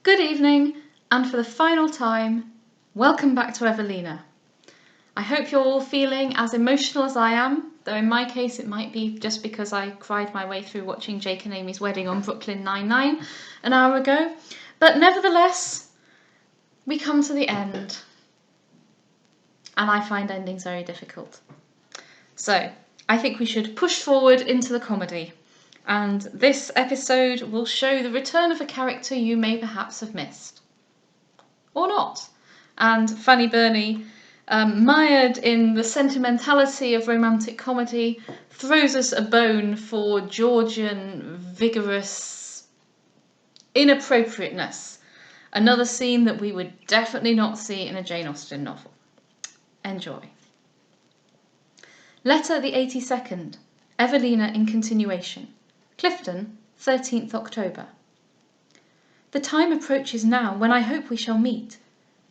Good evening, and for the final time, welcome back to Evelina. I hope you're all feeling as emotional as I am, though in my case it might be just because I cried my way through watching Jake and Amy's wedding on Brooklyn Nine-Nine an hour ago. But nevertheless, we come to the end, and I find endings very difficult. So, I think we should push forward into the comedy. And this episode will show the return of a character you may perhaps have missed. Or not. And Fanny Burney, mired in the sentimentality of romantic comedy, throws us a bone for Georgian, vigorous inappropriateness. Another scene that we would definitely not see in a Jane Austen novel. Enjoy. Letter the 82nd. Evelina in continuation. Clifton, 13th October. The time approaches now when I hope we shall meet.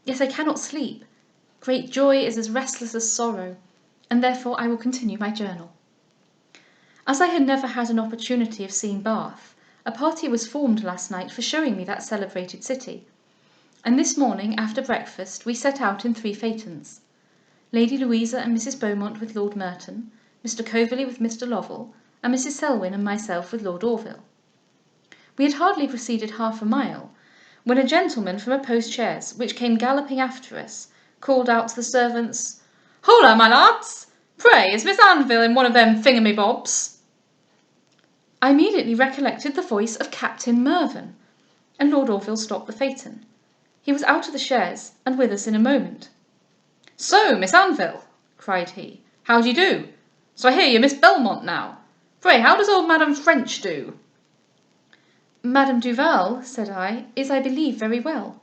Yet I cannot sleep. Great joy is as restless as sorrow, and therefore I will continue my journal. As I had never had an opportunity of seeing Bath, a party was formed last night for showing me that celebrated city, and this morning after breakfast we set out in 3 phaetons. Lady Louisa and Mrs. Beaumont with Lord Merton, Mr. Coverley with Mr. Lovell, and Mrs. Selwyn and myself with Lord Orville. We had hardly proceeded half a mile, when a gentleman from a post-chaise, which came galloping after us, called out to the servants, "Hola, my lads! Pray, is Miss Anville in one of them thingamybobs?" I immediately recollected the voice of Captain Mervyn, and Lord Orville stopped the phaeton. He was out of the chaise, and with us in a moment. "So, Miss Anville," cried he, "how do you do? So I hear you're Miss Belmont now. Pray, how does old Madame French do?" "Madame Duval," said I, "is, I believe, very well."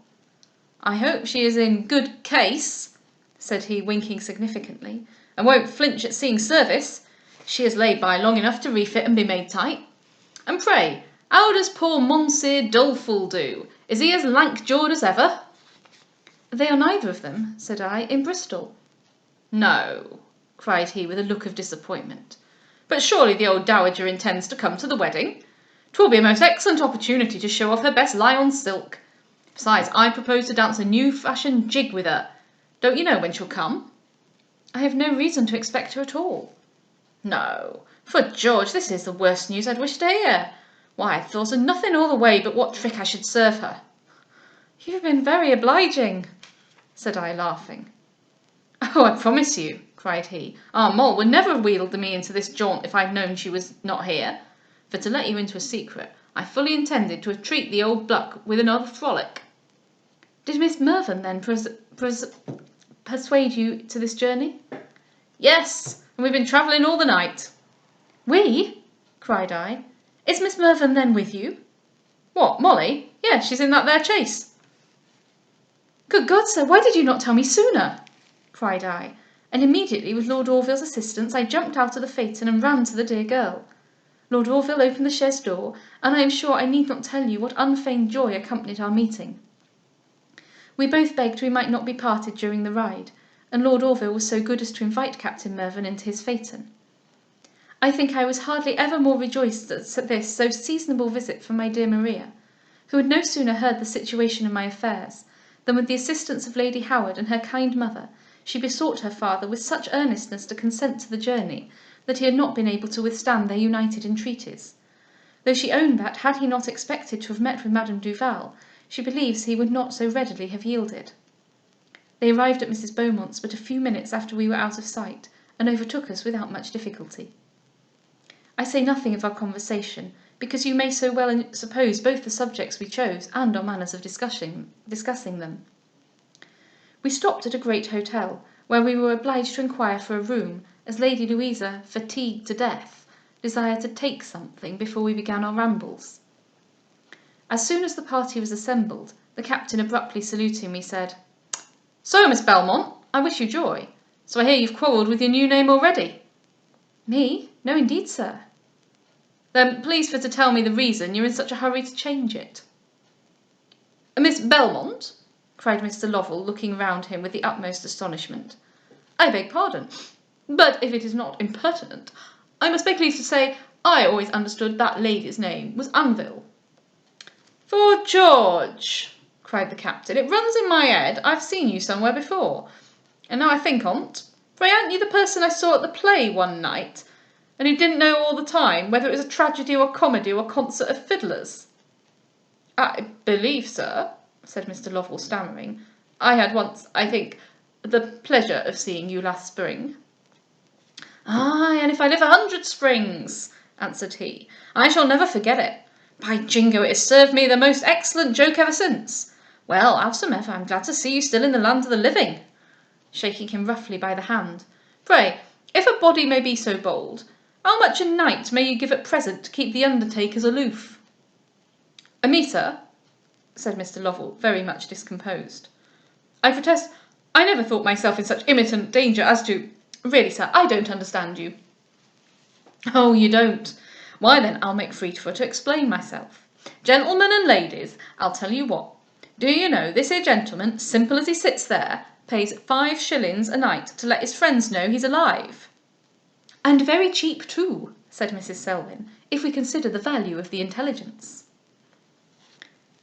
"I hope she is in good case," said he, winking significantly, "and won't flinch at seeing service. She has laid by long enough to refit and be made tight. And pray, how does poor Monsieur Doleful do? Is he as lank-jawed as ever?" "They are neither of them," said I, "in Bristol." "No," cried he with a look of disappointment. "But surely the old dowager intends to come to the wedding? 'Twill be a most excellent opportunity to show off her best lie-on silk. Besides, I propose to dance a new-fashioned jig with her. Don't you know when she'll come?" "I have no reason to expect her at all." "No, for George, this is the worst news I'd wish to hear. Why, I thought of nothing all the way but what trick I should serve her." "You've been very obliging," said I, laughing. "Oh, I promise you," cried he, "Aunt Moll would never have wheedled me into this jaunt if I'd known she was not here. For to let you into a secret, I fully intended to treat the old buck with another frolic." "Did Miss Mervyn then persuade you to this journey?" "Yes, and we've been travelling all the night." "We?" cried I. "Is Miss Mervyn then with you?" "What, Molly? Yes, she's in that there chaise." "Good God, sir, why did you not tell me sooner?" cried I, and immediately with Lord Orville's assistance I jumped out of the phaeton and ran to the dear girl. Lord Orville opened the chaise door, and I am sure I need not tell you what unfeigned joy accompanied our meeting. We both begged we might not be parted during the ride, and Lord Orville was so good as to invite Captain Mervyn into his phaeton. I think I was hardly ever more rejoiced at this so seasonable visit from my dear Maria, who had no sooner heard the situation of my affairs, than with the assistance of Lady Howard and her kind mother, she besought her father with such earnestness to consent to the journey, that he had not been able to withstand their united entreaties, though she owned that, had he not expected to have met with Madame Duval, she believes he would not so readily have yielded. They arrived at Mrs. Beaumont's but a few minutes after we were out of sight, and overtook us without much difficulty. I say nothing of our conversation, because you may so well suppose both the subjects we chose and our manners of discussing them. We stopped at a great hotel, where we were obliged to inquire for a room, as Lady Louisa, fatigued to death, desired to take something before we began our rambles. As soon as the party was assembled, the captain abruptly saluting me said, "So, Miss Belmont, I wish you joy. So I hear you've quarrelled with your new name already." "Me? No, indeed, sir." "Then please for to tell me the reason you're in such a hurry to change it." "Miss Belmont?" cried Mr. Lovell, looking round him with the utmost astonishment. "I beg pardon, but if it is not impertinent, I must beg leave to say I always understood that lady's name was Anville." "For George," cried the captain. "It runs in my head I've seen you somewhere before. And now I think on't, pray aren't you the person I saw at the play one night, and who didn't know all the time whether it was a tragedy or comedy or a concert of fiddlers?" "I believe, sir," said Mr. Lovell, stammering, "I had once, I think, the pleasure of seeing you last spring." "Ay, and if I live 100 springs," answered he, "I shall never forget it. By jingo, it has served me the most excellent joke ever since. Well, howsomever, I'm glad to see you still in the land of the living," shaking him roughly by the hand. "Pray, if a body may be so bold, how much a night may you give at present to keep the undertakers aloof?" "A metre," said Mr. Lovell, very much discomposed. "I protest I never thought myself in such imminent danger as to— Really, sir, I don't understand you." "Oh, you don't? Why then I'll make free to explain myself. Gentlemen and ladies, I'll tell you what. Do you know, this here gentleman, simple as he sits there, pays 5 shillings a night to let his friends know he's alive." "And very cheap too," said Mrs. Selwyn, "if we consider the value of the intelligence."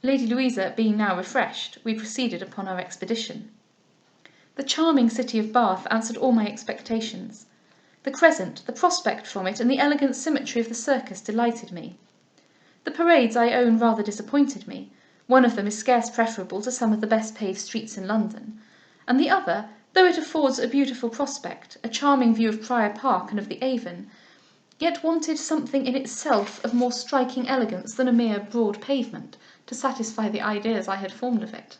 Lady Louisa being now refreshed, we proceeded upon our expedition. The charming city of Bath answered all my expectations. The Crescent, the prospect from it, and the elegant symmetry of the circus delighted me. The parades, I own, rather disappointed me. One of them is scarce preferable to some of the best paved streets in London, and the other, though it affords a beautiful prospect, a charming view of Prior Park and of the Avon, yet wanted something in itself of more striking elegance than a mere broad pavement, to satisfy the ideas I had formed of it.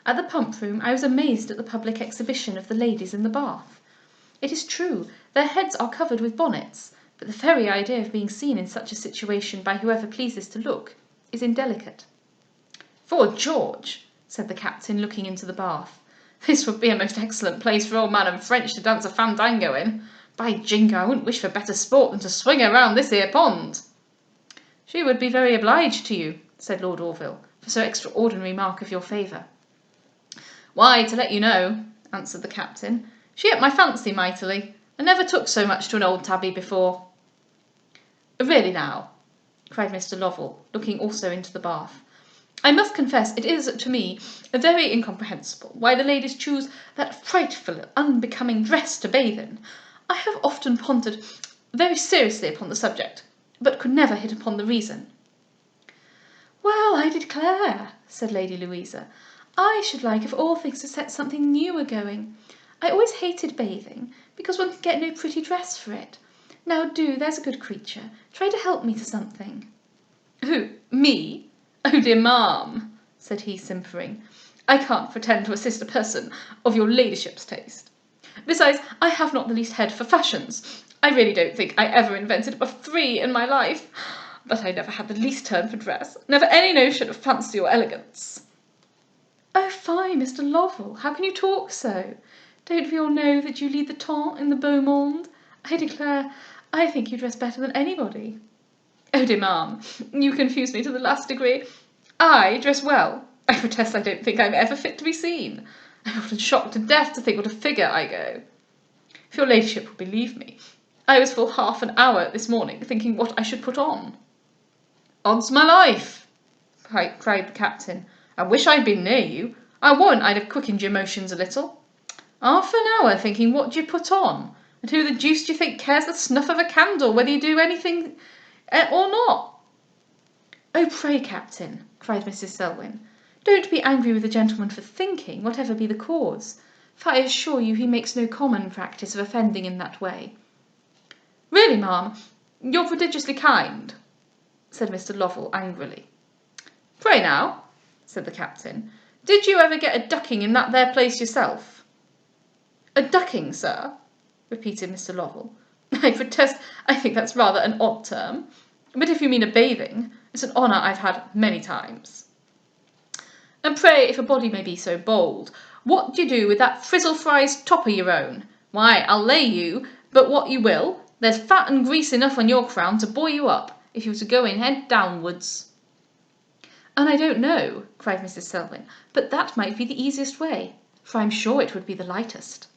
At the Pump Room I was amazed at the public exhibition of the ladies in the bath. It is true, their heads are covered with bonnets, but the very idea of being seen in such a situation by whoever pleases to look is indelicate. "'Fore George," said the captain, looking into the bath, "this would be a most excellent place for old Madam French to dance a fandango in. By jingo, I wouldn't wish for better sport than to swing her round this here pond." "She would be very obliged to you," said Lord Orville, "for so extraordinary mark of your favour." "Why, to let you know," answered the captain, "she up my fancy mightily. I never took so much to an old tabby before." "Really now," cried Mr. Lovell, looking also into the bath, "I must confess it is, to me, very incomprehensible why the ladies choose that frightful unbecoming dress to bathe in. I have often pondered very seriously upon the subject, but could never hit upon the reason." "Well, I declare," said Lady Louisa, "I should like of all things to set something new a-going. I always hated bathing, because one can get no pretty dress for it. Now do, there's a good creature, try to help me to something." "Who, me? Oh dear, ma'am," said he, simpering, "I can't pretend to assist a person of your ladyship's taste. Besides, I have not the least head for fashions. I really don't think I ever invented a 3 in my life. But I never had the least turn for dress, never any notion of fancy or elegance." "Oh fie, Mr. Lovell, how can you talk so? Don't we all know that you lead the temps in the beau monde? I declare, I think you dress better than anybody." "Oh dear, ma'am, you confuse me to the last degree. I dress well? I protest I don't think I'm ever fit to be seen. I'm often shocked to death to think what a figure I go. If your ladyship will believe me, I was full half an hour this morning thinking what I should put on." "Odds my life!" cried the captain, "I wish I'd been near you. I warrant I'd have quickened your motions a little. Half an hour thinking what d'ye put on, and who the deuce d'ye think cares the snuff of a candle whether you do anything or not?" "Oh, pray, captain," cried Mrs. Selwyn, "don't be angry with the gentleman for thinking, whatever be the cause, for I assure you he makes no common practice of offending in that way." "Really, ma'am, you're prodigiously kind," said Mr. Lovell angrily. "Pray now," said the captain, "did you ever get a ducking in that there place yourself?" "A ducking, sir?" repeated Mr. Lovell. "I protest I think that's rather an odd term. But if you mean a bathing, it's an honour I've had many times." "And pray, if a body may be so bold, what do you do with that frizzle-fries top of your own? Why, I'll lay you, but what you will, there's fat and grease enough on your crown to buoy you up, if you were to go in head downwards." "And I don't know," cried Mrs. Selwyn, "but that might be the easiest way, for I'm sure it would be the lightest."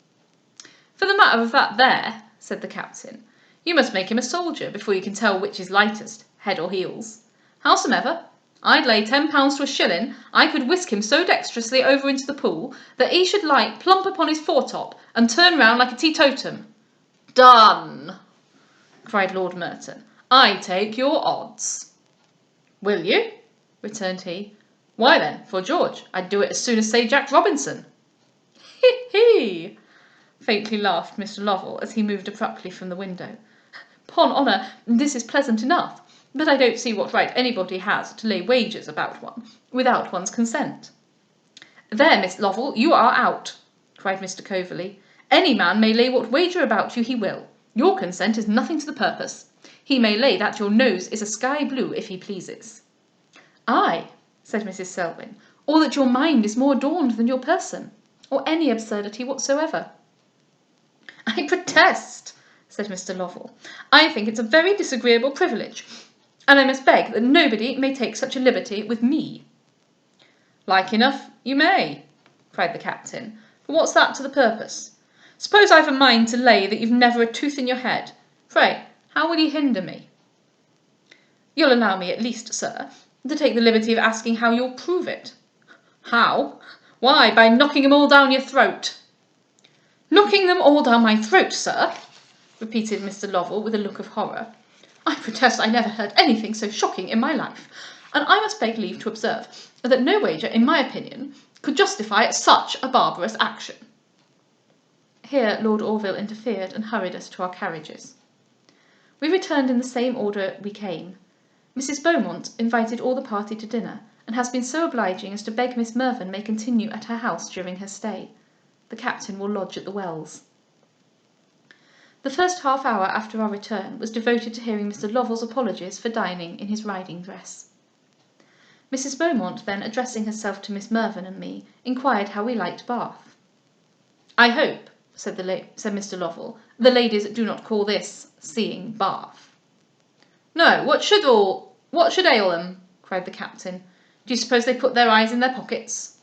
"For the matter of that there," said the captain, "you must make him a soldier before you can tell which is lightest, head or heels. Howsomever, I'd lay £10 to a shilling I could whisk him so dexterously over into the pool that he should light plump upon his foretop and turn round like a teetotum. Done, cried Lord Merton. I take your odds. Will you? Returned he. Why then, for George, I'd do it as soon as say Jack Robinson. He, he, faintly laughed Mr. Lovell as he moved abruptly from the window. "'Pon honour, this is pleasant enough, but I don't see what right anybody has to lay wagers about one, without one's consent." "There, Miss Lovell, you are out," cried Mr. Coverley. "Any man may lay what wager about you he will. Your consent is nothing to the purpose. He may lay that your nose is a sky blue if he pleases." "Ay," said Mrs. Selwyn, "or that your mind is more adorned than your person, or any absurdity whatsoever." "I protest," said Mr. Lovell, "I think it's a very disagreeable privilege, and I must beg that nobody may take such a liberty with me." "Like enough you may," cried the captain, "but what's that to the purpose? Suppose I've a mind to lay that you've never a tooth in your head. Pray, how will you hinder me?" "You'll allow me at least, sir, to take the liberty of asking how you'll prove it." "How? Why, by knocking 'em all down your throat." "Knocking them all down my throat, sir?" repeated Mr. Lovell with a look of horror. "I protest I never heard anything so shocking in my life, and I must beg leave to observe that no wager, in my opinion, could justify such a barbarous action." Here Lord Orville interfered and hurried us to our carriages. We returned in the same order we came. Mrs. Beaumont invited all the party to dinner, and has been so obliging as to beg Miss Mervyn may continue at her house during her stay. The captain will lodge at the Wells. The first half hour after our return was devoted to hearing Mr. Lovell's apologies for dining in his riding dress. Mrs. Beaumont then, addressing herself to Miss Mervyn and me, inquired how we liked Bath. "I hope," said Mr. Lovell, "the ladies do not call this seeing Bath." "No, what should ail them?" cried the captain. "Do you suppose they put their eyes in their pockets?"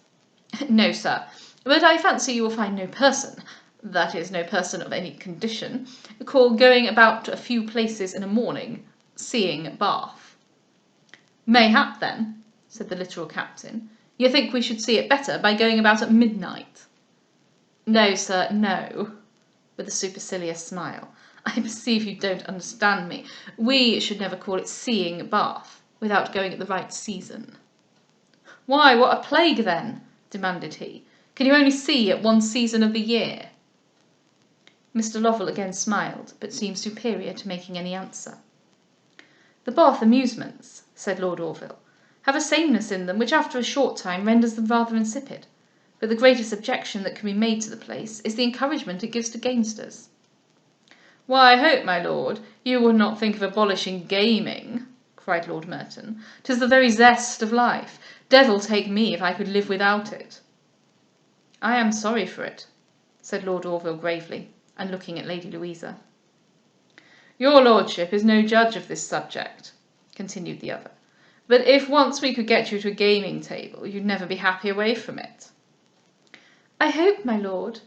"No, sir, but I fancy you will find no person, that is, no person of any condition, call going about a few places in a morning seeing Bath." "Mayhap, then," said the literal captain, "you think we should see it better by going about at midnight?" "No, sir, no," with a supercilious smile. "I perceive you don't understand me. We should never call it seeing Bath without going at the right season." "Why, what a plague, then?" demanded he. "Can you only see at one season of the year?" Mr. Lovell again smiled, but seemed superior to making any answer. "The Bath amusements," said Lord Orville, "have a sameness in them which after a short time renders them rather insipid, but the greatest objection that can be made to the place is the encouragement it gives to gamesters." "Why, I hope, my lord, you would not think of abolishing gaming," cried Lord Merton. "'Tis the very zest of life. Devil take me if I could live without it." "I am sorry for it," said Lord Orville gravely, and looking at Lady Louisa. "Your lordship is no judge of this subject," continued the other, "but if once we could get you to a gaming table, you'd never be happy away from it." "I hope, my lord,"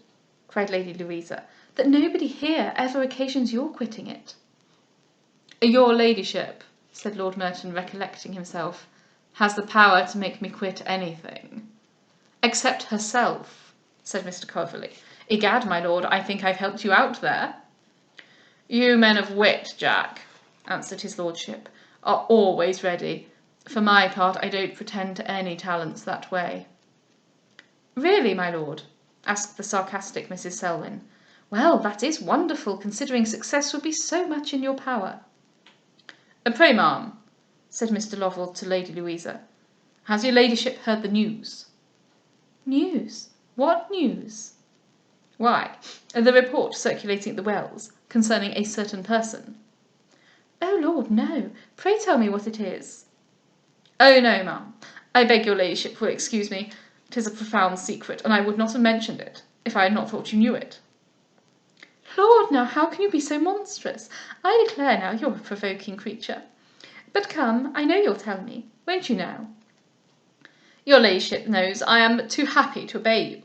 cried Lady Louisa, "that nobody here ever occasions your quitting it." "Your ladyship," said Lord Merton, recollecting himself, "has the power to make me quit anything." "Except herself," said Mr. Coverley. "Egad, my lord, I think I've helped you out there." "You men of wit, Jack," answered his lordship, "are always ready. For my part, I don't pretend to any talents that way." "Really, my lord?" asked the sarcastic Mrs. Selwyn. "Well, that is wonderful, considering success would be so much in your power." "Pray, ma'am," said Mr. Lovell to Lady Louisa, "has your ladyship heard the news?" "News? What news?" "Why, the report circulating at the Wells concerning a certain person." "Oh, Lord, no. Pray tell me what it is." "Oh, no, ma'am. I beg your ladyship will excuse me. 'Tis a profound secret, and I would not have mentioned it, if I had not thought you knew it." "Lord, now, how can you be so monstrous? I declare now, you're a provoking creature. But come, I know you'll tell me. Won't you now?" "Your ladyship knows I am but too happy to obey you.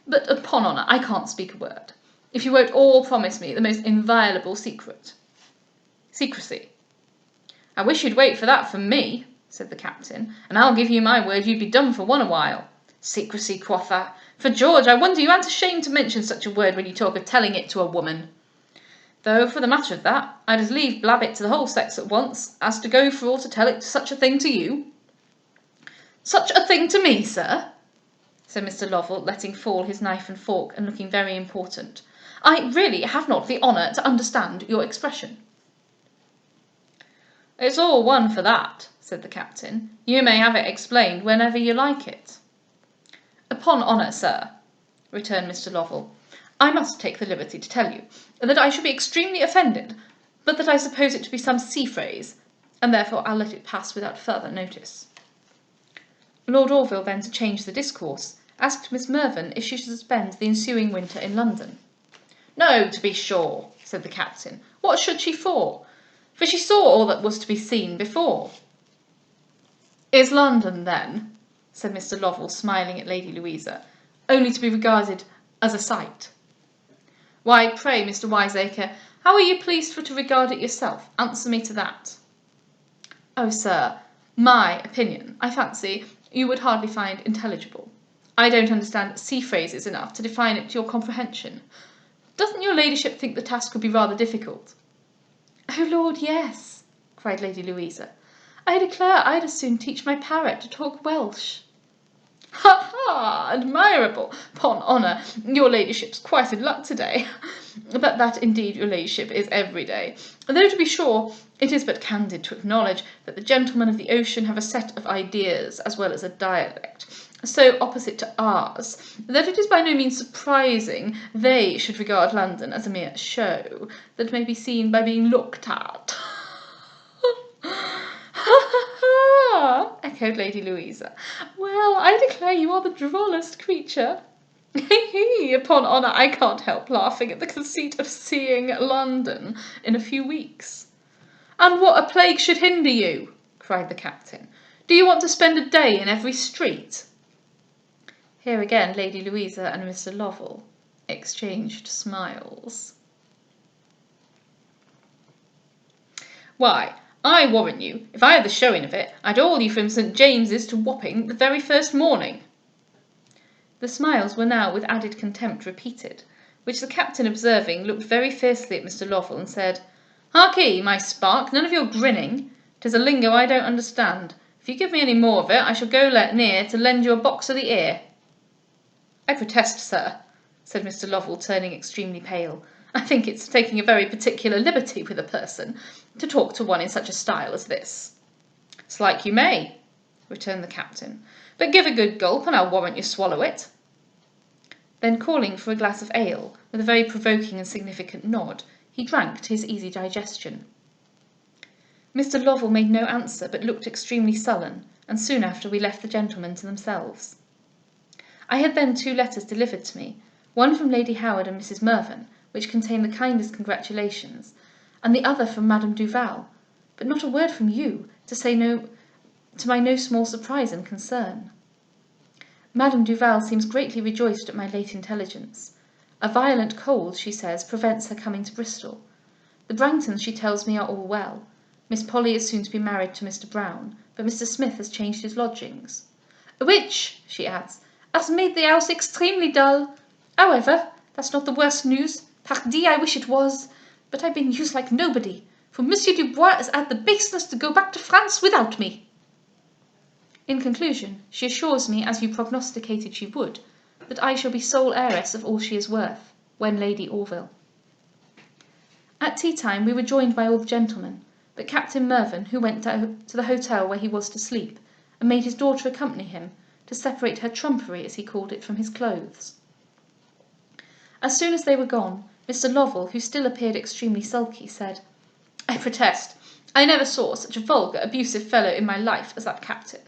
But upon honour, I can't speak a word, if you won't all promise me the most inviolable secrecy." "I wish you'd wait for that from me," said the captain, and I'll give you my word you'd be done for one a while. Secrecy, quotha! For George, I wonder you aren't ashamed to mention such a word when you talk of telling it to a woman. Though, for the matter of that, I'd as lieve blab it to the whole sex at once, as to go for all to tell it such a thing to you. Such a thing to me, sir? Said Mr. Lovell, letting fall his knife and fork, and looking very important. I really have not the honour to understand your expression. It's all one for that, said the captain. You may have it explained whenever you like it. Upon honour, sir, returned Mr. Lovell, I must take the liberty to tell you that I shall be extremely offended, but that I suppose it to be some sea phrase, and therefore I'll let it pass without further notice. Lord Orville then, to change the discourse, asked Miss Mervyn if she should spend the ensuing winter in London. No, to be sure, said the captain. What should she for? For she saw all that was to be seen before. Is London, then, said Mr. Lovell, smiling at Lady Louisa, only to be regarded as a sight? Why, pray, Mr. Wiseacre, how are you pleased for to regard it yourself? Answer me to that. Oh, sir, my opinion, I fancy, you would hardly find intelligible. I don't understand sea phrases enough to define it to your comprehension. Doesn't your ladyship think the task would be rather difficult? Oh, Lord, yes, cried Lady Louisa. I declare I'd as soon teach my parrot to talk Welsh. Ha, ha, admirable! 'Pon honour, your ladyship's quite in luck to-day. But that, indeed, your ladyship is every day. Though, to be sure, it is but candid to acknowledge that the gentlemen of the ocean have a set of ideas, as well as a dialect, so opposite to ours, that it is by no means surprising they should regard London as a mere show, that may be seen by being looked at. Echoed Lady Louisa. Well, I declare you are the drollest creature. Upon honour, I can't help laughing at the conceit of seeing London in a few weeks. And what a plague should hinder you? Cried the captain. Do you want to spend a day in every street? Here again Lady Louisa and Mr. Lovell exchanged smiles. Why, I warrant you, if I had the showing of it, I'd haul you from St. James's to Wapping the very first morning. The smiles were now with added contempt repeated, which the captain observing, looked very fiercely at Mr. Lovell, and said, Harkee, my spark, none of your grinning. 'Tis a lingo I don't understand. If you give me any more of it, I shall go let near to lend you a box of the ear. I protest, sir, said Mr. Lovell, turning extremely pale, I think it's taking a very particular liberty with a person, to talk to one in such a style as this. It's like you may, returned the captain, but give a good gulp, and I'll warrant you swallow it. Then calling for a glass of ale, with a very provoking and significant nod, he drank to his easy digestion. Mr. Lovell made no answer, but looked extremely sullen, and soon after we left the gentlemen to themselves. I had then 2 letters delivered to me, one from Lady Howard and Mrs. Mervyn, which contained the kindest congratulations, and the other from Madame Duval, but not a word from you, to my no small surprise and concern. Madame Duval seems greatly rejoiced at my late intelligence. A violent cold, she says, prevents her coming to Bristol. The Brangtons, she tells me, are all well. Miss Polly is soon to be married to Mr. Brown, but Mr. Smith has changed his lodgings. Which, she adds, has made the house extremely dull. However, that's not the worst news. Pardi, I wish it was. But I've been used like nobody, for Monsieur Dubois has had the baseness to go back to France without me. In conclusion, she assures me, as you prognosticated she would, that I shall be sole heiress of all she is worth, when Lady Orville. At tea-time we were joined by all the gentlemen, but Captain Mervyn, who went to the hotel where he was to sleep, and made his daughter accompany him, to separate her trumpery, as he called it, from his clothes. As soon as they were gone, Mr. Lovell, who still appeared extremely sulky, said, I protest, I never saw such a vulgar, abusive fellow in my life as that captain.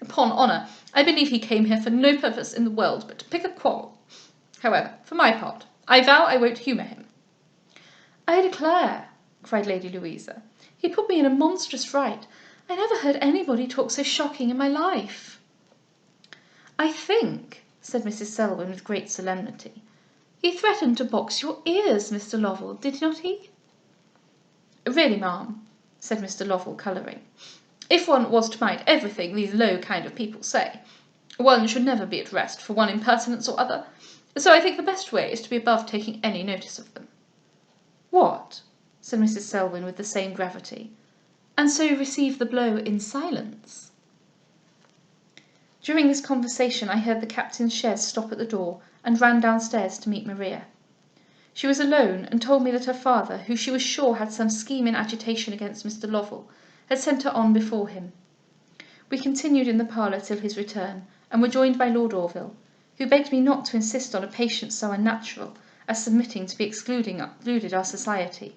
Upon honour, I believe he came here for no purpose in the world but to pick a quarrel. However, for my part, I vow I won't humour him. I declare, cried Lady Louisa, he put me in a monstrous fright. I never heard anybody talk so shocking in my life. I think, said Mrs. Selwyn with great solemnity, he threatened to box your ears, Mr. Lovell, did not he? Really, ma'am, said Mr. Lovell, colouring, If one was to mind everything these low kind of people say, one should never be at rest for one impertinence or other, so I think the best way is to be above taking any notice of them." "What?" said Mrs. Selwyn with the same gravity. "And so you received the blow in silence?" During this conversation I heard the captain's chaise stop at the door, and ran downstairs to meet Maria. She was alone, and told me that her father, who she was sure had some scheme in agitation against Mr. Lovell, had sent her on before him. We continued in the parlour till his return, and were joined by Lord Orville, who begged me not to insist on a patience so unnatural as submitting to be excluded our society.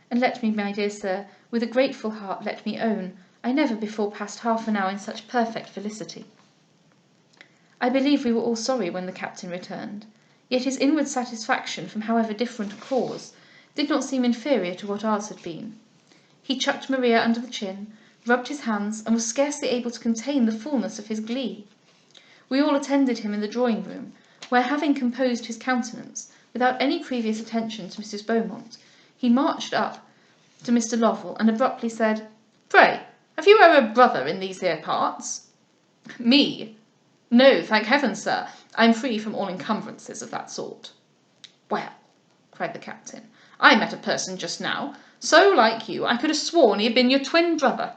And let me, my dear sir, with a grateful heart let me own, I never before passed half an hour in such perfect felicity. I believe we were all sorry when the captain returned, yet his inward satisfaction, from however different a cause, did not seem inferior to what ours had been. He chucked Maria under the chin, rubbed his hands, and was scarcely able to contain the fullness of his glee. We all attended him in the drawing-room, where, having composed his countenance, without any previous attention to Mrs. Beaumont, he marched up to Mr. Lovell, and abruptly said, "Pray, have you ever a brother in these here parts?" "Me? No, thank heaven, sir. I'm free from all encumbrances of that sort." "Well," cried the captain, "I met a person just now, so like you, I could have sworn he had been your twin brother."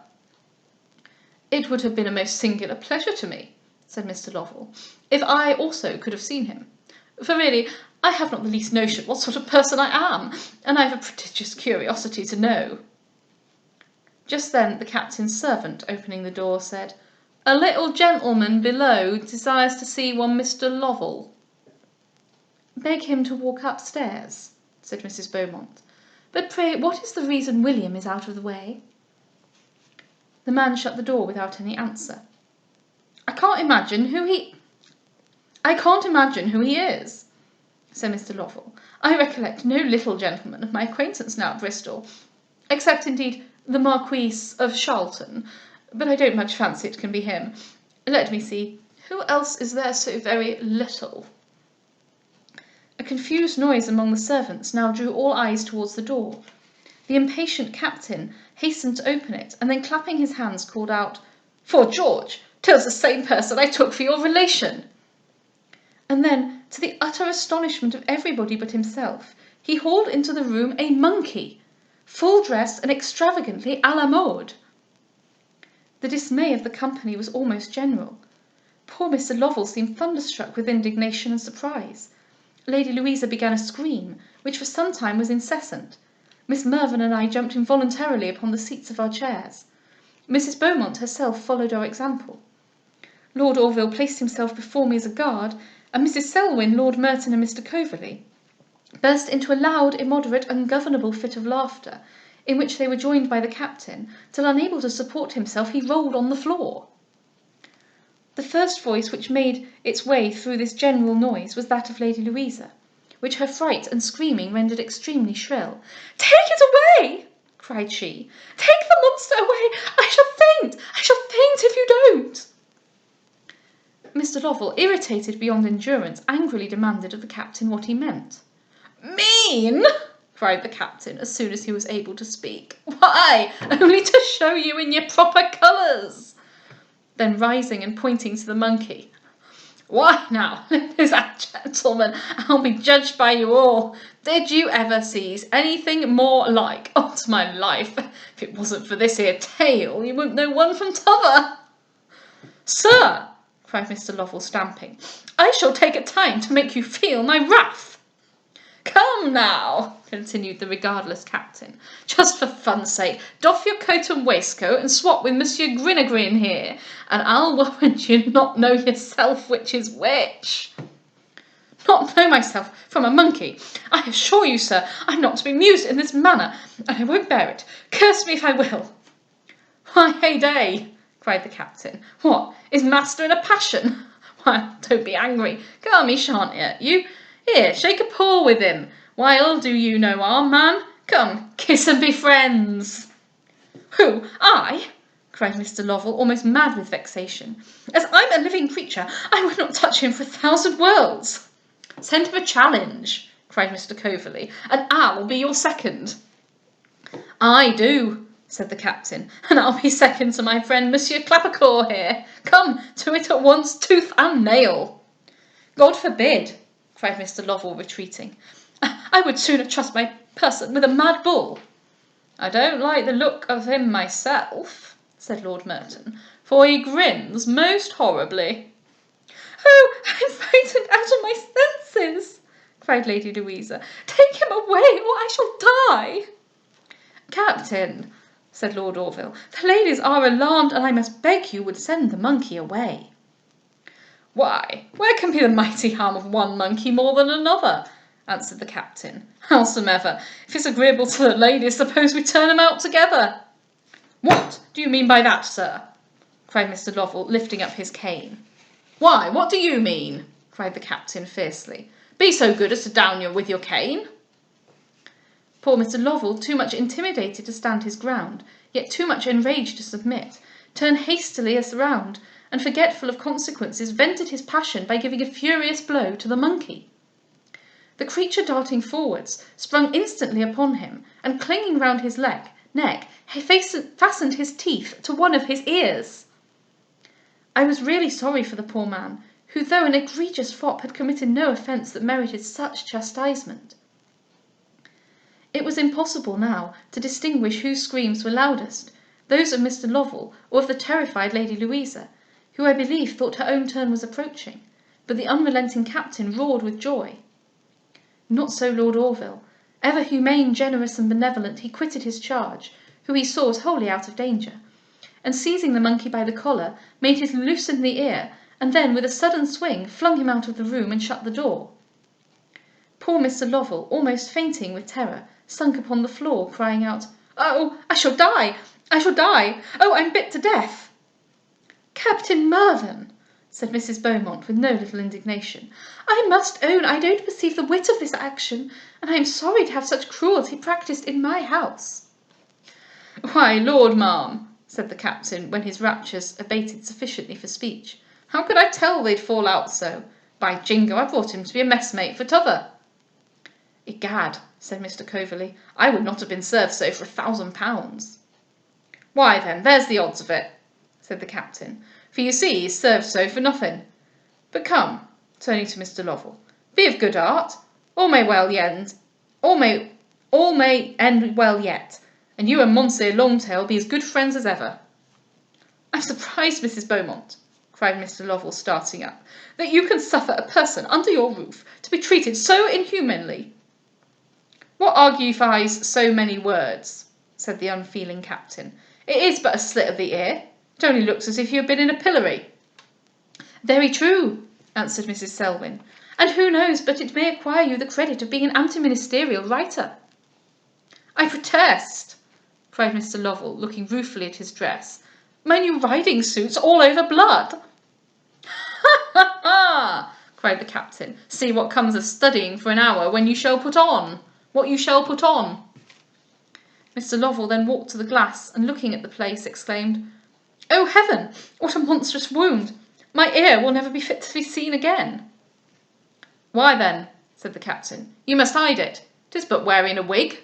"It would have been a most singular pleasure to me," said Mr. Lovell, "if I also could have seen him, for really I have not the least notion what sort of person I am, and I have a prodigious curiosity to know." Just then the captain's servant, opening the door, said, "A little gentleman below desires to see one Mr. Lovell." "Beg him to walk upstairs," said Mrs. Beaumont. "But pray, what is the reason William is out of the way?" The man shut the door without any answer. I can't imagine who he is," said Mr. Lovell. "I recollect no little gentleman of my acquaintance now at Bristol, except indeed the Marquis of Charlton, but I don't much fancy it can be him. Let me see, who else is there so very little?" A confused noise among the servants now drew all eyes towards the door. The impatient captain hastened to open it, and then clapping his hands called out, "'Fore George, 'tis the same person I took for your relation." And then, to the utter astonishment of everybody but himself, he hauled into the room a monkey, full dressed and extravagantly à la mode. The dismay of the company was almost general. Poor Mr. Lovell seemed thunderstruck with indignation and surprise. Lady Louisa began a scream, which for some time was incessant. Miss Mervyn and I jumped involuntarily upon the seats of our chairs. Mrs. Beaumont herself followed our example. Lord Orville placed himself before me as a guard, and Mrs. Selwyn, Lord Merton, and Mr. Coverley burst into a loud, immoderate, ungovernable fit of laughter, in which they were joined by the captain, till, unable to support himself, he rolled on the floor. The first voice which made its way through this general noise was that of Lady Louisa, which her fright and screaming rendered extremely shrill. "Take it away!" cried she. "Take the monster away! I shall faint if you don't!" Mr. Lovell, irritated beyond endurance, angrily demanded of the captain what he meant. "Mean!" cried the captain, as soon as he was able to speak. "Why, only to show you in your proper colours." Then rising and pointing to the monkey, "Why now, is that gentleman, I'll be judged by you all. Did you ever seize anything more like? Oh, to my life, if it wasn't for this here tail, you wouldn't know one from t'other." "Sir," cried Mr. Lovell, stamping, "I shall take a time to make you feel my wrath." "Come now," continued the regardless captain, "just for fun's sake, doff your coat and waistcoat and swap with Monsieur Grinagrin here, and I'll warrant you not know yourself which is which." "Not know myself from a monkey! I assure you, sir, I'm not to be amused in this manner, and I won't bear it. Curse me if I will." "Why, heyday!" cried the captain. "What, is master in a passion? Why, don't be angry. Come, he shan't hurt you. Here, shake a paw with him. Why, he'll do you no harm, man. Come, kiss and be friends." "Who, I?" cried Mr. Lovell, almost mad with vexation. "As I'm a living creature, I would not touch him for 1,000 worlds." "Send him a challenge," cried Mr. Coverley, "and I'll be your second." "I do," said the captain, and I'll be second to my friend Monsieur Clapperclaw here. Come to it at once, tooth and nail. God forbid, cried Mr. Lovell, retreating. I would sooner trust my person with a mad bull. I don't like the look of him myself, said Lord Merton, for he grins most horribly. Oh, I'm frightened out of my senses, cried Lady Louisa. Take him away, or I shall die. Captain, said Lord Orville, the ladies are alarmed, and I must beg you would send the monkey away. Why, where can be the mighty harm of one monkey more than another? Answered the captain. Howsomever, if it's agreeable to the ladies, suppose we turn 'em out together. What do you mean by that, sir? Cried Mr. Lovell, lifting up his cane. Why, what do you mean? Cried the captain fiercely. Be so good as to down you with your cane. Poor Mr. Lovell, too much intimidated to stand his ground, yet too much enraged to submit, turned hastily round, and forgetful of consequences, vented his passion by giving a furious blow to the monkey. The creature, darting forwards, sprung instantly upon him, and clinging round his neck, he fastened his teeth to one of his ears. I was really sorry for the poor man, who, though an egregious fop, had committed no offence that merited such chastisement. It was impossible now to distinguish whose screams were loudest, those of Mr. Lovell or of the terrified Lady Louisa, who I believe thought her own turn was approaching, but the unrelenting captain roared with joy. Not so Lord Orville. Ever humane, generous, and benevolent, he quitted his charge, who he saw was wholly out of danger, and seizing the monkey by the collar, made him loosen the ear, and then, with a sudden swing, flung him out of the room and shut the door. Poor Mr. Lovell, almost fainting with terror, sunk upon the floor, crying out, "Oh, I shall die! I shall die! Oh, I'm bit to death!" "Captain Mervyn," said Mrs. Beaumont with no little indignation, "I must own I don't perceive the wit of this action, and I am sorry to have such cruelty practised in my house." "Why, Lord, ma'am," said the captain, when his raptures abated sufficiently for speech, "how could I tell they'd fall out so? By jingo, I brought him to be a messmate for t'other." "Egad," said Mr. Coverley, "I would not have been served so for £1,000. "Why, then, there's the odds of it," said the captain, "for you see he's served so for nothing. But come," turning to Mr. Lovell, "be of good heart. All may end well yet, and you and Monsieur Longtail be as good friends as ever." "I'm surprised, Mrs. Beaumont," cried Mr. Lovell, starting up, "that you can suffer a person under your roof to be treated so inhumanly." "What argufies so many words?" said the unfeeling captain. "It is but a slit of the ear. It only looks as if you had been in a pillory." "Very true," answered Mrs. Selwyn, "and who knows but it may acquire you the credit of being an anti-ministerial writer." "I protest," cried Mr. Lovell, looking ruefully at his dress, "my new riding suit's all over blood." "Ha, ha, ha!" cried the captain. "See what comes of studying for an hour what you shall put on. Mr. Lovell then walked to the glass, and looking at the place, exclaimed, "Oh, heaven! What a monstrous wound! My ear will never be fit to be seen again." "Why, then," said the captain, "you must hide it. 'Tis but wearing a wig."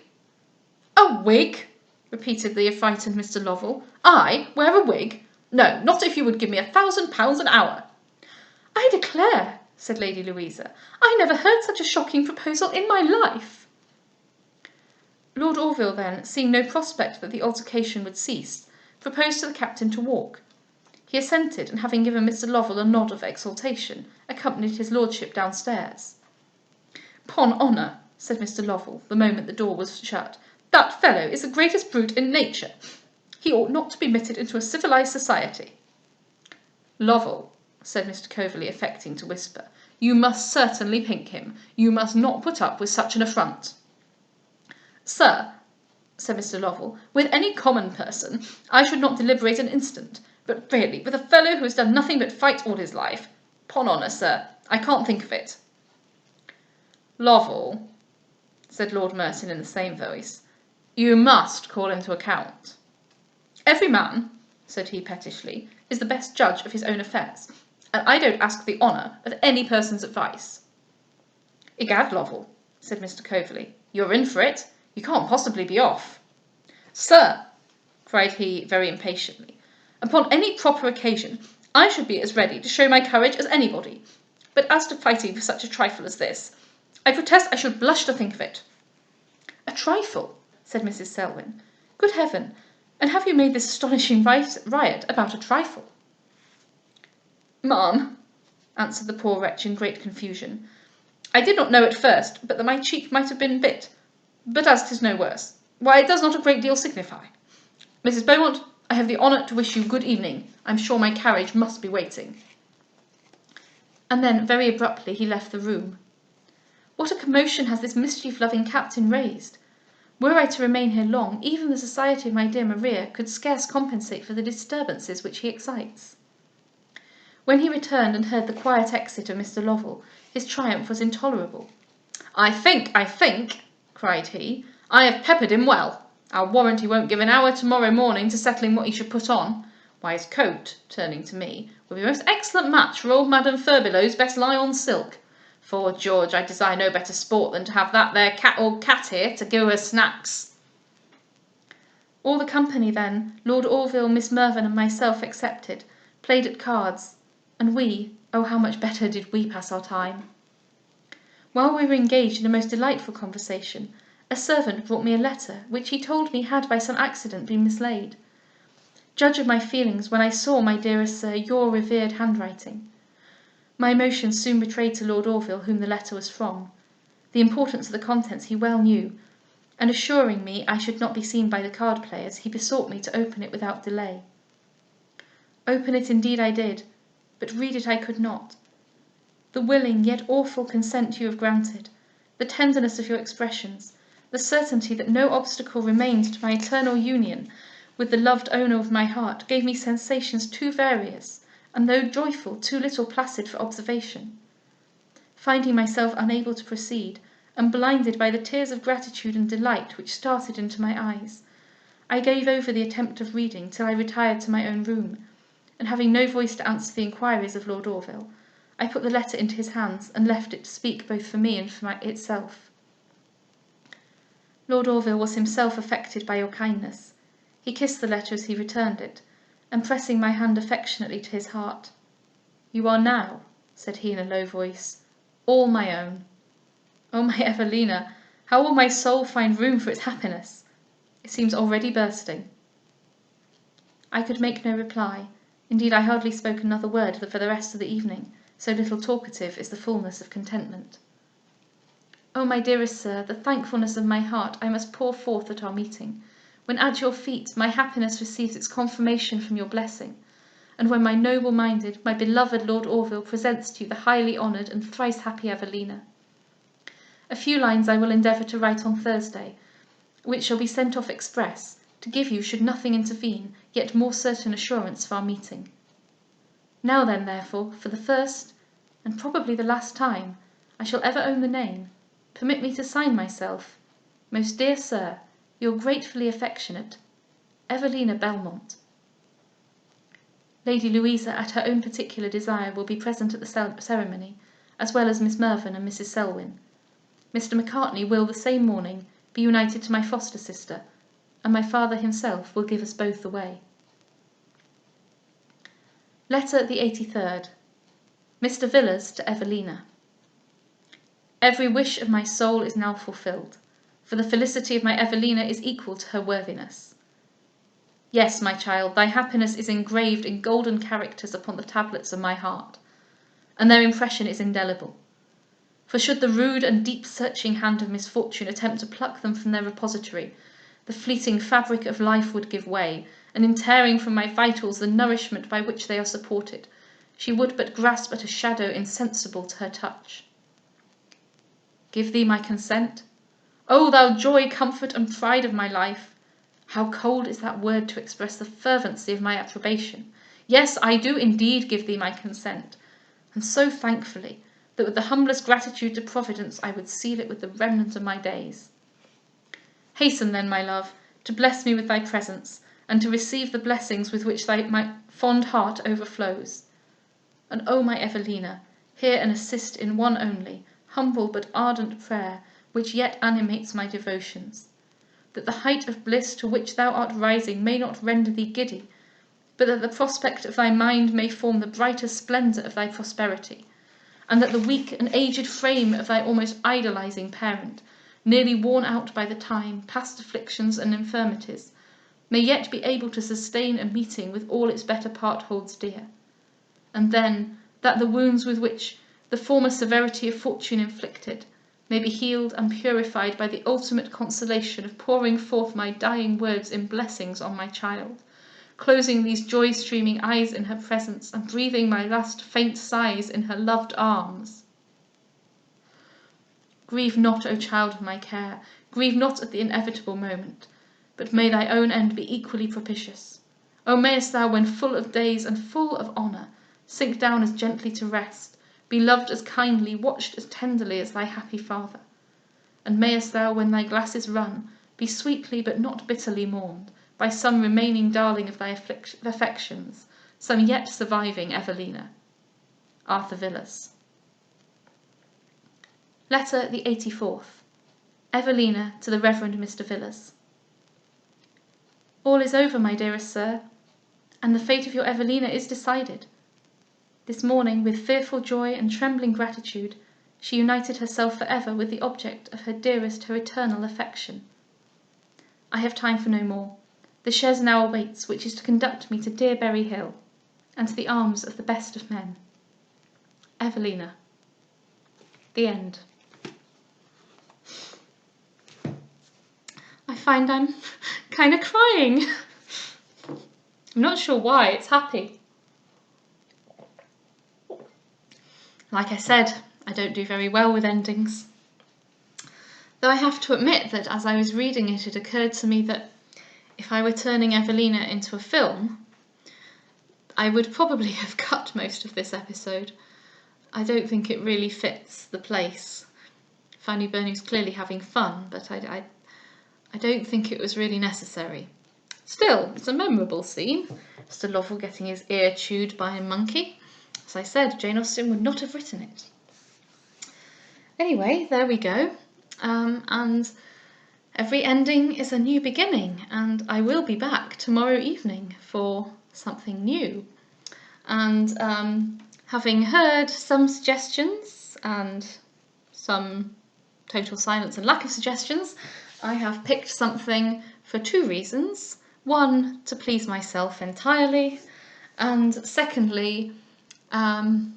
"A wig!" repeated the affrighted Mr. Lovell. "I wear a wig? No, not if you would give me £1,000 an hour." "I declare," said Lady Louisa, "I never heard such a shocking proposal in my life." Lord Orville then, seeing no prospect that the altercation would cease, proposed to the captain to walk. He assented, and having given Mr. Lovell a nod of exultation, accompanied his lordship downstairs. "'Pon honour," said Mr. Lovell, the moment the door was shut, "that fellow is the greatest brute in nature. He ought not to be admitted into a civilized society." "Lovell," said Mr. Coverley, affecting to whisper, "you must certainly pink him. You must not put up with such an affront." "Sir," said Mr. Lovell, "with any common person I should not deliberate an instant, but really with a fellow who has done nothing but fight all his life, 'pon honour, sir, I can't think of it." "Lovell," said Lord Merton in the same voice, "you must call him to account." "Every man," said he pettishly, "is the best judge of his own affairs, and I don't ask the honour of any person's advice." "Egad, Lovell," said Mr. Coverley, "you're in for it. You can't possibly be off." "Sir," cried he very impatiently. Upon any proper occasion, I should be as ready to show my courage as anybody. But as to fighting for such a trifle as this, I protest I should blush to think of it. A trifle, said Mrs. Selwyn. Good heaven, and have you made this astonishing riot about a trifle? Ma'am, answered the poor wretch in great confusion, I did not know at first but that my cheek might have been bit, but as 'tis no worse, why it does not a great deal signify. Mrs. Beaumont, I have the honour to wish you good evening. I'm sure my carriage must be waiting. And then, very abruptly, he left the room. What a commotion has this mischief-loving captain raised! Were I to remain here long, even the society of my dear Maria could scarce compensate for the disturbances which he excites. When he returned and heard the quiet exit of Mr. Lovell, his triumph was intolerable. I think, cried he, I have peppered him well. I'll warrant he won't give an hour to-morrow morning to settling what he should put on. Why, his coat, turning to me, will be a most excellent match for old Madame Furbelow's best lie-on silk. 'Fore George, I desire no better sport than to have that there old cat here to give her snacks. All the company then, Lord Orville, Miss Mervyn, and myself excepted, played at cards, and we, oh, how much better did we pass our time! While we were engaged in a most delightful conversation, a servant brought me a letter, which he told me had by some accident been mislaid. Judge of my feelings when I saw, my dearest sir, your revered handwriting. My emotions soon betrayed to Lord Orville whom the letter was from. The importance of the contents he well knew, and assuring me I should not be seen by the card-players, he besought me to open it without delay. Open it indeed I did, but read it I could not. The willing yet awful consent you have granted, the tenderness of your expressions, the certainty that no obstacle remained to my eternal union with the loved owner of my heart, gave me sensations too various, and though joyful, too little placid for observation. Finding myself unable to proceed, and blinded by the tears of gratitude and delight which started into my eyes, I gave over the attempt of reading till I retired to my own room, and having no voice to answer the inquiries of Lord Orville, I put the letter into his hands, and left it to speak both for me and for itself. Lord Orville was himself affected by your kindness. He kissed the letter as he returned it, and pressing my hand affectionately to his heart, "You are now," said he in a low voice, "all my own. Oh, my Evelina, how will my soul find room for its happiness? It seems already bursting." I could make no reply. Indeed, I hardly spoke another word for the rest of the evening, so little talkative is the fullness of contentment. Oh, my dearest sir, the thankfulness of my heart I must pour forth at our meeting, when at your feet my happiness receives its confirmation from your blessing, and when my noble-minded, my beloved Lord Orville presents to you the highly honoured and thrice happy Evelina. A few lines I will endeavour to write on Thursday, which shall be sent off express, to give you, should nothing intervene, yet more certain assurance of our meeting. Now then, therefore, for the first, and probably the last time, I shall ever own the name, permit me to sign myself, most dear sir, your gratefully affectionate, Evelina Belmont. Lady Louisa, at her own particular desire, will be present at the ceremony, as well as Miss Mervyn and Mrs. Selwyn. Mr. Macartney will, the same morning, be united to my foster sister, and my father himself will give us both the way. Letter the 83rd. Mr. Villars to Evelina. Every wish of my soul is now fulfilled, for the felicity of my Evelina is equal to her worthiness. Yes, my child, thy happiness is engraved in golden characters upon the tablets of my heart, and their impression is indelible. For should the rude and deep-searching hand of misfortune attempt to pluck them from their repository, the fleeting fabric of life would give way, and in tearing from my vitals the nourishment by which they are supported, she would but grasp at a shadow insensible to her touch. Give thee my consent? O thou joy, comfort, and pride of my life! How cold is that word to express the fervency of my approbation! Yes, I do indeed give thee my consent, and so thankfully, that with the humblest gratitude to Providence I would seal it with the remnant of my days. Hasten then, my love, to bless me with thy presence, and to receive the blessings with which my fond heart overflows. And O my Evelina, hear and assist in one only, humble but ardent prayer, which yet animates my devotions. that the height of bliss to which thou art rising may not render thee giddy, but that the prospect of thy mind may form the brighter splendour of thy prosperity, and that the weak and aged frame of thy almost idolizing parent, nearly worn out by the time, past afflictions and infirmities, may yet be able to sustain a meeting with all its better part holds dear. And then, that the wounds with which the former severity of fortune inflicted may be healed and purified by the ultimate consolation of pouring forth my dying words in blessings on my child, closing these joy-streaming eyes in her presence, and breathing my last faint sighs in her loved arms. Grieve not, O child of my care, grieve not at the inevitable moment, but may thy own end be equally propitious. O mayest thou, when full of days and full of honour, sink down as gently to rest, be loved as kindly, watched as tenderly as thy happy father. And mayest thou, when thy glass is run, be sweetly but not bitterly mourned by some remaining darling of thy affections, some yet surviving Evelina. Arthur Villiers. Letter the 84th. Evelina to the Reverend Mr. Villiers. All is over, my dearest sir, and the fate of your Evelina is decided. This morning, with fearful joy and trembling gratitude, she united herself for ever with the object of her dearest, her eternal affection. I have time for no more. The chaise now awaits, which is to conduct me to dear Berry Hill, and to the arms of the best of men. Evelina. The end. I find I'm kind of crying. I'm not sure why, it's happy. Like I said, I don't do very well with endings. Though I have to admit that as I was reading it, it occurred to me that if I were turning Evelina into a film, I would probably have cut most of this episode. I don't think it really fits the place. Fanny Burney's clearly having fun, but I don't think it was really necessary. Still, it's a memorable scene. Mr. Lovell getting his ear chewed by a monkey. As I said, Jane Austen would not have written it. Anyway, there we go. And every ending is a new beginning, and I will be back tomorrow evening for something new. And having heard some suggestions and some total silence and lack of suggestions, I have picked something for two reasons. One, to please myself entirely, and secondly, oh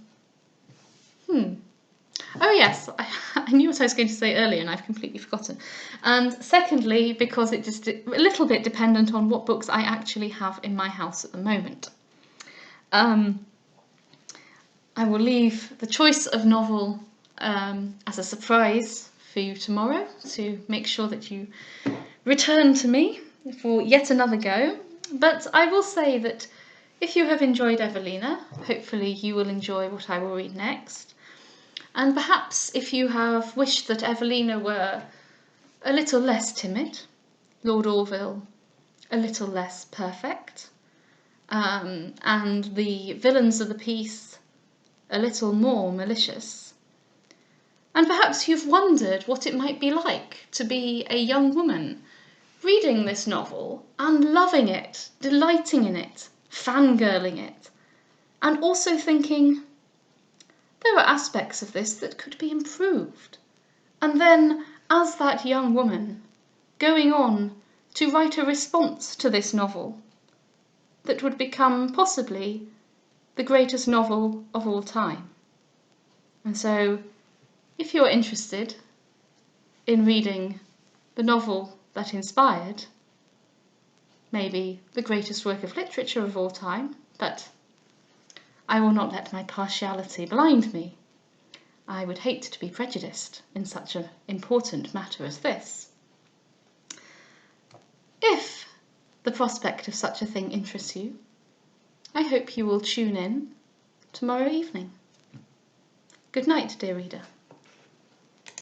yes, I knew what I was going to say earlier and I've completely forgotten. And secondly, because it's just a little bit dependent on what books I actually have in my house at the moment. I will leave the choice of novel as a surprise for you tomorrow, to make sure that you return to me for yet another go. But I will say that if you have enjoyed Evelina, hopefully you will enjoy what I will read next. And perhaps if you have wished that Evelina were a little less timid, Lord Orville a little less perfect, and the villains of the piece a little more malicious, and perhaps you've wondered what it might be like to be a young woman reading this novel and loving it, delighting in it, fangirling it, and also thinking, there are aspects of this that could be improved. And then, as that young woman, going on to write a response to this novel that would become possibly the greatest novel of all time. And so, if you're interested in reading the novel that inspired maybe the greatest work of literature of all time, but I will not let my partiality blind me. I would hate to be prejudiced in such an important matter as this. If the prospect of such a thing interests you, I hope you will tune in tomorrow evening. Good night, dear reader.